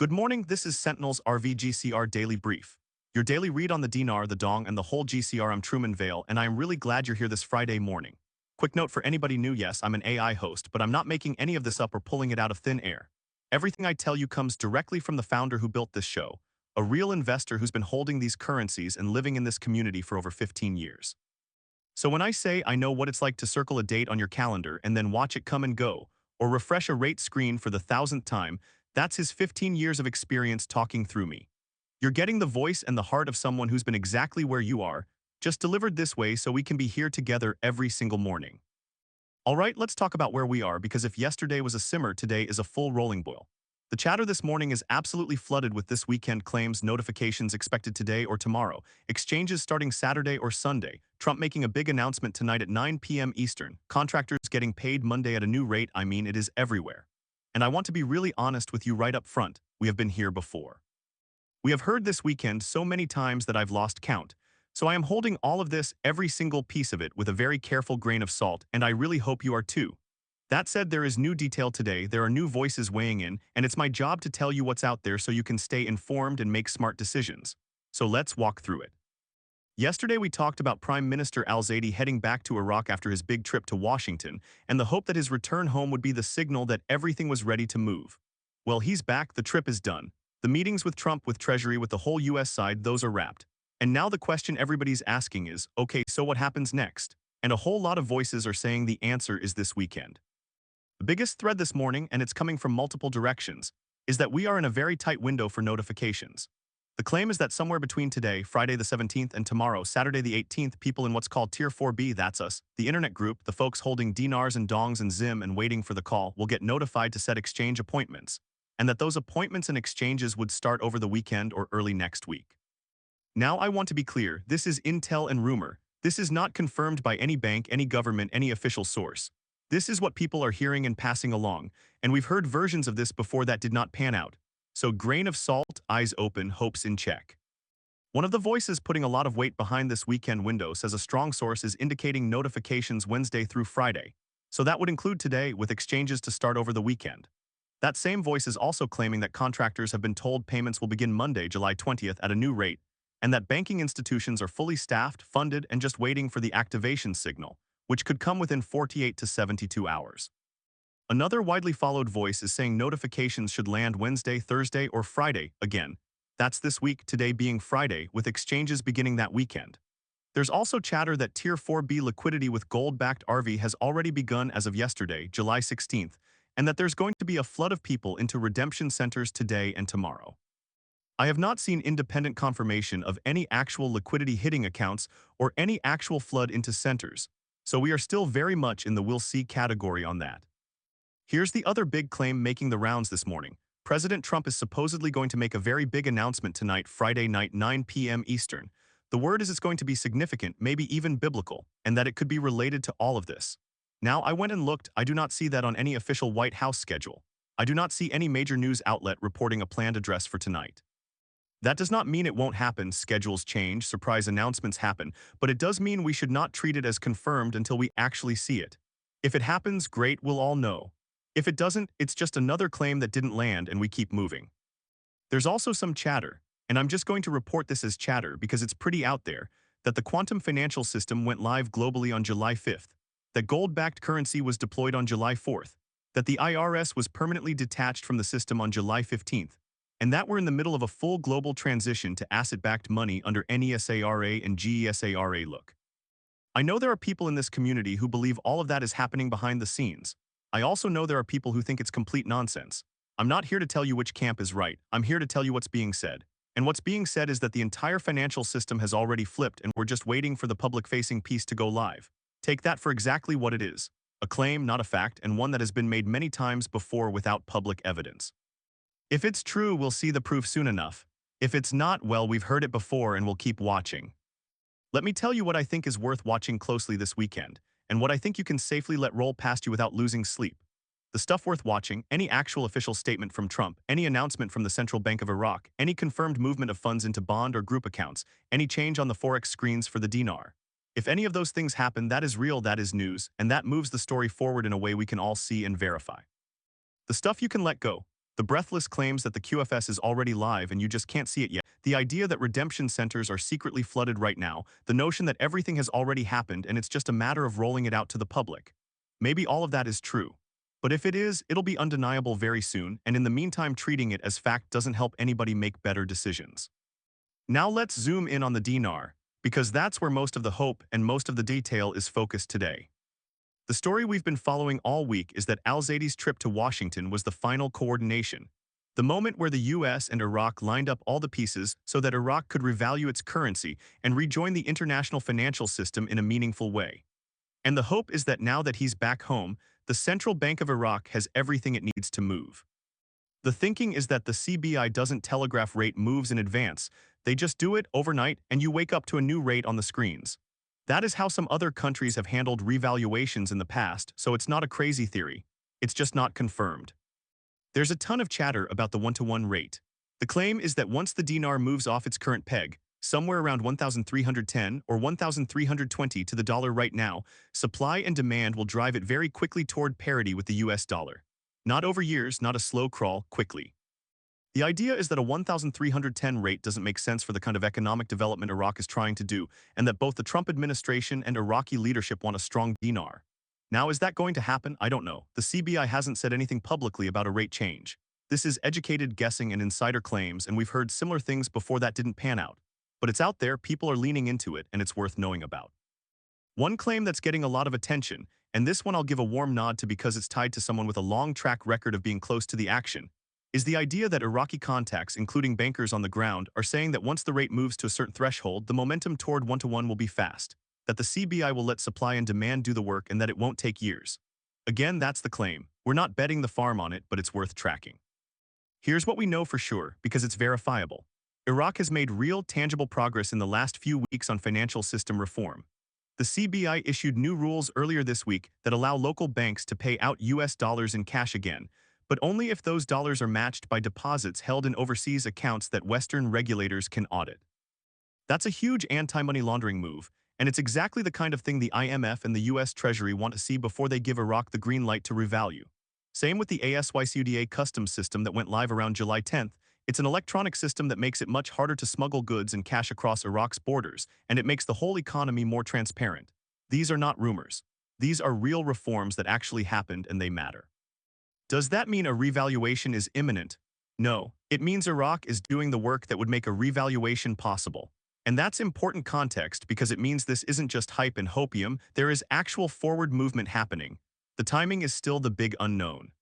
Good morning, this is Sentinel's RV GCR Daily Brief. Your daily read on the dinar, the dong, and the whole GCR. I'm Truman Vale, and I am really glad you're here this Friday morning. Quick note for anybody new, yes, I'm an AI host, but I'm not making any of this up or pulling it out of thin air. Everything I tell you comes directly from the founder who built this show, a real investor who's been holding these currencies and living in this community for over 15 years. So when I say I know what it's like to circle a date on your calendar and then watch it come and go, or refresh a rate screen for the thousandth time, that's his 15 years of experience talking through me. You're getting the voice and the heart of someone who's been exactly where you are, just delivered this way so we can be here together every single morning. All right, let's talk about where we are, because if yesterday was a simmer, today is a full rolling boil. The chatter this morning is absolutely flooded with this weekend claims, notifications expected today or tomorrow, exchanges starting Saturday or Sunday, Trump making a big announcement tonight at 9 p.m. Eastern, contractors getting paid Monday at a new rate. I mean, it is everywhere. And I want to be really honest with you right up front, we have been here before. We have heard this weekend so many times that I've lost count, so I am holding all of this, every single piece of it, with a very careful grain of salt, and I really hope you are too. That said, there is new detail today, there are new voices weighing in, and it's my job to tell you what's out there so you can stay informed and make smart decisions. So let's walk through it. Yesterday we talked about Prime Minister al-Zaidi heading back to Iraq after his big trip to Washington, and the hope that his return home would be the signal that everything was ready to move. Well, he's back, the trip is done. The meetings with Trump, with Treasury, with the whole US side, those are wrapped. And now the question everybody's asking is, okay, so what happens next? And a whole lot of voices are saying the answer is this weekend. The biggest thread this morning, and it's coming from multiple directions, is that we are in a very tight window for notifications. The claim is that somewhere between today, Friday the 17th, and tomorrow, Saturday the 18th, people in what's called Tier 4B, that's us, the internet group, the folks holding dinars and dongs and Zim and waiting for the call, will get notified to set exchange appointments, and that those appointments and exchanges would start over the weekend or early next week. Now I want to be clear, this is intel and rumor. This is not confirmed by any bank, any government, any official source. This is what people are hearing and passing along, and we've heard versions of this before that did not pan out. So grain of salt, eyes open, hopes in check. One of the voices putting a lot of weight behind this weekend window says a strong source is indicating notifications Wednesday through Friday. So that would include today, with exchanges to start over the weekend. That same voice is also claiming that contractors have been told payments will begin Monday, July 20th at a new rate, and that banking institutions are fully staffed, funded, and just waiting for the activation signal, which could come within 48 to 72 hours. Another widely followed voice is saying notifications should land Wednesday, Thursday, or Friday again. That's this week, today being Friday, with exchanges beginning that weekend. There's also chatter that Tier 4B liquidity with gold-backed RV has already begun as of yesterday, July 16th, and that there's going to be a flood of people into redemption centers today and tomorrow. I have not seen independent confirmation of any actual liquidity hitting accounts or any actual flood into centers, so we are still very much in the we'll see category on that. Here's the other big claim making the rounds this morning. President Trump is supposedly going to make a very big announcement tonight, Friday night, 9 p.m. Eastern. The word is it's going to be significant, maybe even biblical, and that it could be related to all of this. Now, I went and looked. I do not see that on any official White House schedule. I do not see any major news outlet reporting a planned address for tonight. That does not mean it won't happen. Schedules change, surprise announcements happen, but it does mean we should not treat it as confirmed until we actually see it. If it happens, great, we'll all know. If it doesn't, it's just another claim that didn't land and we keep moving. There's also some chatter, and I'm just going to report this as chatter because it's pretty out there, that the quantum financial system went live globally on July 5th, that gold-backed currency was deployed on July 4th, that the IRS was permanently detached from the system on July 15th, and that we're in the middle of a full global transition to asset-backed money under NESARA and GESARA. Look, I know there are people in this community who believe all of that is happening behind the scenes. I also know there are people who think it's complete nonsense. I'm not here to tell you which camp is right. I'm here to tell you what's being said. And what's being said is that the entire financial system has already flipped and we're just waiting for the public-facing piece to go live. Take that for exactly what it is. A claim, not a fact, and one that has been made many times before without public evidence. If it's true, we'll see the proof soon enough. If it's not, well, we've heard it before and we'll keep watching. Let me tell you what I think is worth watching closely this weekend, and what I think you can safely let roll past you without losing sleep. The stuff worth watching: any actual official statement from Trump, any announcement from the Central Bank of Iraq, any confirmed movement of funds into bond or group accounts, any change on the forex screens for the dinar. If any of those things happen, that is real, that is news, and that moves the story forward in a way we can all see and verify. The stuff you can let go. The breathless claims that the QFS is already live and you just can't see it yet. The idea that redemption centers are secretly flooded right now, the notion that everything has already happened and it's just a matter of rolling it out to the public. Maybe all of that is true. But if it is, it'll be undeniable very soon, and in the meantime treating it as fact doesn't help anybody make better decisions. Now let's zoom in on the dinar, because that's where most of the hope and most of the detail is focused today. The story we've been following all week is that al-Zaydi's trip to Washington was the final coordination, the moment where the US and Iraq lined up all the pieces so that Iraq could revalue its currency and rejoin the international financial system in a meaningful way. And the hope is that now that he's back home, the Central Bank of Iraq has everything it needs to move. The thinking is that the CBI doesn't telegraph rate moves in advance, they just do it overnight and you wake up to a new rate on the screens. That is how some other countries have handled revaluations in the past, so it's not a crazy theory. It's just not confirmed. There's a ton of chatter about the one-to-one rate. The claim is that once the dinar moves off its current peg, somewhere around 1,310 or 1,320 to the dollar right now, supply and demand will drive it very quickly toward parity with the US dollar. Not over years, not a slow crawl, quickly. The idea is that a 1,310 rate doesn't make sense for the kind of economic development Iraq is trying to do, and that both the Trump administration and Iraqi leadership want a strong dinar. Now, is that going to happen? I don't know. The CBI hasn't said anything publicly about a rate change. This is educated guessing and insider claims, and we've heard similar things before that didn't pan out. But it's out there, people are leaning into it, and it's worth knowing about. One claim that's getting a lot of attention, and this one I'll give a warm nod to because it's tied to someone with a long track record of being close to the action, is the idea that Iraqi contacts, including bankers on the ground, are saying that once the rate moves to a certain threshold, the momentum toward one-to-one will be fast, that the CBI will let supply and demand do the work and that it won't take years. Again, that's the claim. We're not betting the farm on it, but it's worth tracking. Here's what we know for sure, because it's verifiable. Iraq has made real, tangible progress in the last few weeks on financial system reform. The CBI issued new rules earlier this week that allow local banks to pay out US dollars in cash again, but only if those dollars are matched by deposits held in overseas accounts that Western regulators can audit. That's a huge anti-money laundering move, and it's exactly the kind of thing the IMF and the US Treasury want to see before they give Iraq the green light to revalue. Same with the ASYCUDA customs system that went live around July 10th. It's an electronic system that makes it much harder to smuggle goods and cash across Iraq's borders, and it makes the whole economy more transparent. These are not rumors. These are real reforms that actually happened and they matter. Does that mean a revaluation is imminent? No, it means Iraq is doing the work that would make a revaluation possible. And that's important context because it means this isn't just hype and hopium, there is actual forward movement happening. The timing is still the big unknown.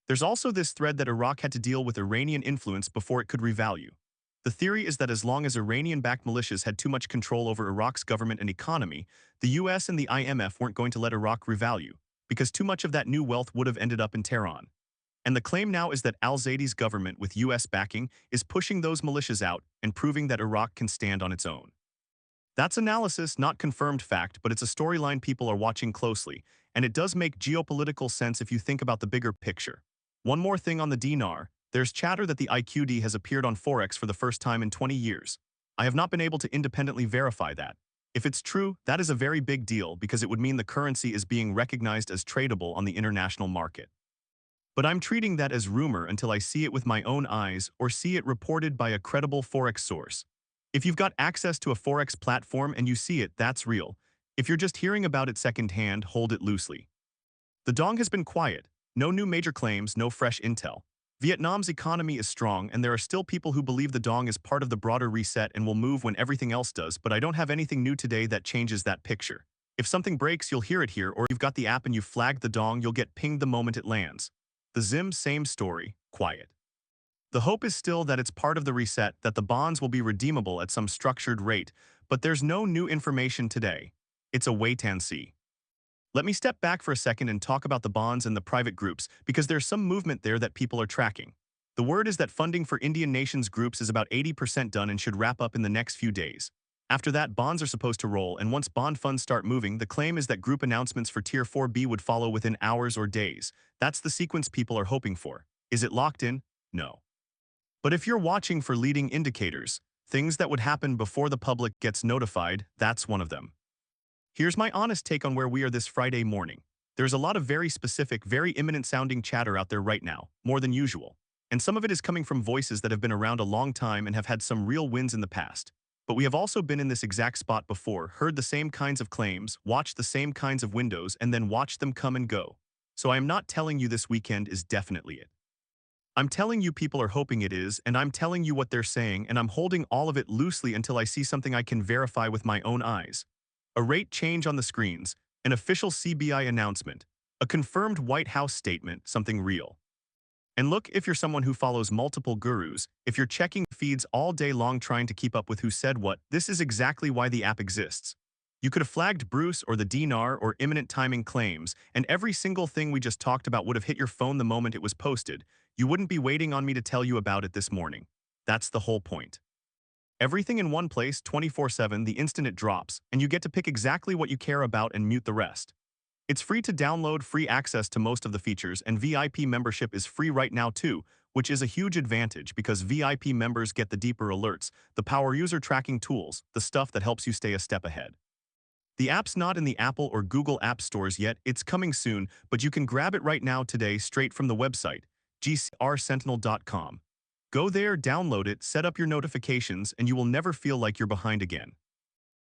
There's also this thread that Iraq had to deal with Iranian influence before it could revalue. The theory is that as long as Iranian-backed militias had too much control over Iraq's government and economy, the US and the IMF weren't going to let Iraq revalue, because too much of that new wealth would have ended up in Tehran. And the claim now is that al-Zaydi's government, with US backing, is pushing those militias out and proving that Iraq can stand on its own. That's analysis, not confirmed fact, but it's a storyline people are watching closely, and it does make geopolitical sense if you think about the bigger picture. One more thing on the dinar, there's chatter that the IQD has appeared on Forex for the first time in 20 years. I have not been able to independently verify that. If it's true, that is a very big deal because it would mean the currency is being recognized as tradable on the international market. But I'm treating that as rumor until I see it with my own eyes or see it reported by a credible Forex source. If you've got access to a Forex platform and you see it, that's real. If you're just hearing about it secondhand, hold it loosely. The dong has been quiet. No new major claims, no fresh intel. Vietnam's economy is strong, and there are still people who believe the dong is part of the broader reset and will move when everything else does, but I don't have anything new today that changes that picture. If something breaks, you'll hear it here, or you've got the app and you flagged the dong, you'll get pinged the moment it lands. The Zim, same story, quiet. The hope is still that it's part of the reset, that the bonds will be redeemable at some structured rate, but there's no new information today. It's a wait and see. Let me step back for a second and talk about the bonds and the private groups, because there's some movement there that people are tracking. The word is that funding for Indian nations groups is about 80% done and should wrap up in the next few days. After that, bonds are supposed to roll, and once bond funds start moving, the claim is that group announcements for Tier 4B would follow within hours or days. That's the sequence people are hoping for. Is it locked in? No. But if you're watching for leading indicators, things that would happen before the public gets notified, that's one of them. Here's my honest take on where we are this Friday morning. There's a lot of very specific, very imminent sounding chatter out there right now, more than usual. And some of it is coming from voices that have been around a long time and have had some real wins in the past. But we have also been in this exact spot before, heard the same kinds of claims, watched the same kinds of windows, and then watched them come and go. So I am not telling you this weekend is definitely it. I'm telling you people are hoping it is, and I'm telling you what they're saying, and I'm holding all of it loosely until I see something I can verify with my own eyes. A rate change on the screens, an official CBI announcement, a confirmed White House statement, something real. And look, if you're someone who follows multiple gurus, if you're checking feeds all day long trying to keep up with who said what, this is exactly why the app exists. You could have flagged Bruce or the dinar or imminent timing claims, and every single thing we just talked about would have hit your phone the moment it was posted. You wouldn't be waiting on me to tell you about it this morning. That's the whole point. Everything in one place 24/7 the instant it drops, and you get to pick exactly what you care about and mute the rest. It's free to download, free access to most of the features, and VIP membership is free right now too, which is a huge advantage because VIP members get the deeper alerts, the power user tracking tools, the stuff that helps you stay a step ahead. The app's not in the Apple or Google app stores yet, it's coming soon, but you can grab it right now today straight from the website, GCRSentinel.com. Go there, download it, set up your notifications, and you will never feel like you're behind again.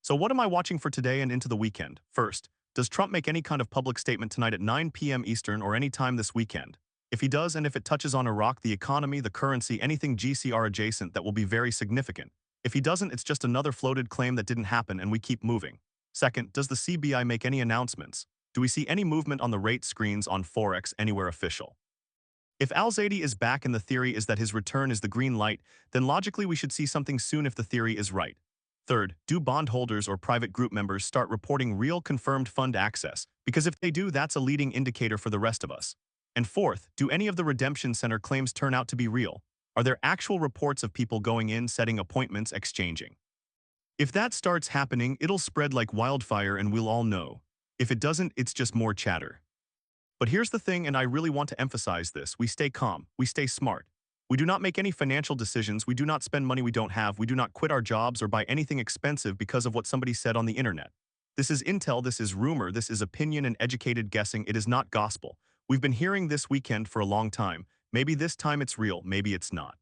So what am I watching for today and into the weekend? First, does Trump make any kind of public statement tonight at 9 p.m. Eastern or any time this weekend? If he does, and if it touches on Iraq, the economy, the currency, anything GCR adjacent, that will be very significant. If he doesn't, it's just another floated claim that didn't happen and we keep moving. Second, does the CBI make any announcements? Do we see any movement on the rate screens on Forex anywhere official? If Al-Zaidi is back and the theory is that his return is the green light, then logically we should see something soon if the theory is right. Third, do bondholders or private group members start reporting real confirmed fund access? Because if they do, that's a leading indicator for the rest of us. And fourth, do any of the redemption center claims turn out to be real? Are there actual reports of people going in, setting appointments, exchanging? If that starts happening, it'll spread like wildfire and we'll all know. If it doesn't, it's just more chatter. But here's the thing, and I really want to emphasize this: we stay calm, we stay smart. We do not make any financial decisions, we do not spend money we don't have, we do not quit our jobs or buy anything expensive because of what somebody said on the internet. This is intel, this is rumor, this is opinion and educated guessing, it is not gospel. We've been hearing this weekend for a long time. Maybe this time it's real, maybe it's not.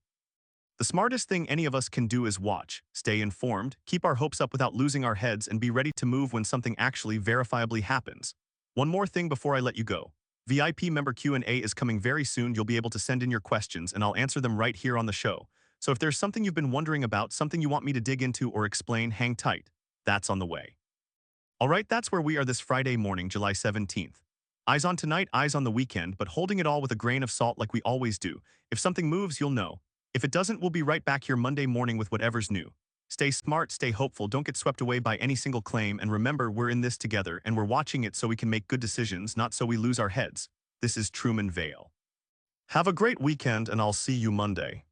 The smartest thing any of us can do is watch, stay informed, keep our hopes up without losing our heads, and be ready to move when something actually verifiably happens. One more thing before I let you go. VIP member Q&A is coming very soon. You'll be able to send in your questions and I'll answer them right here on the show. So if there's something you've been wondering about, something you want me to dig into or explain, hang tight. That's on the way. Alright, that's where we are this Friday morning, July 17th. Eyes on tonight, eyes on the weekend, but holding it all with a grain of salt like we always do. If something moves, you'll know. If it doesn't, we'll be right back here Monday morning with whatever's new. Stay smart, stay hopeful, don't get swept away by any single claim, and remember, we're in this together and we're watching it so we can make good decisions, not so we lose our heads. This is Truman Vale. Have a great weekend and I'll see you Monday.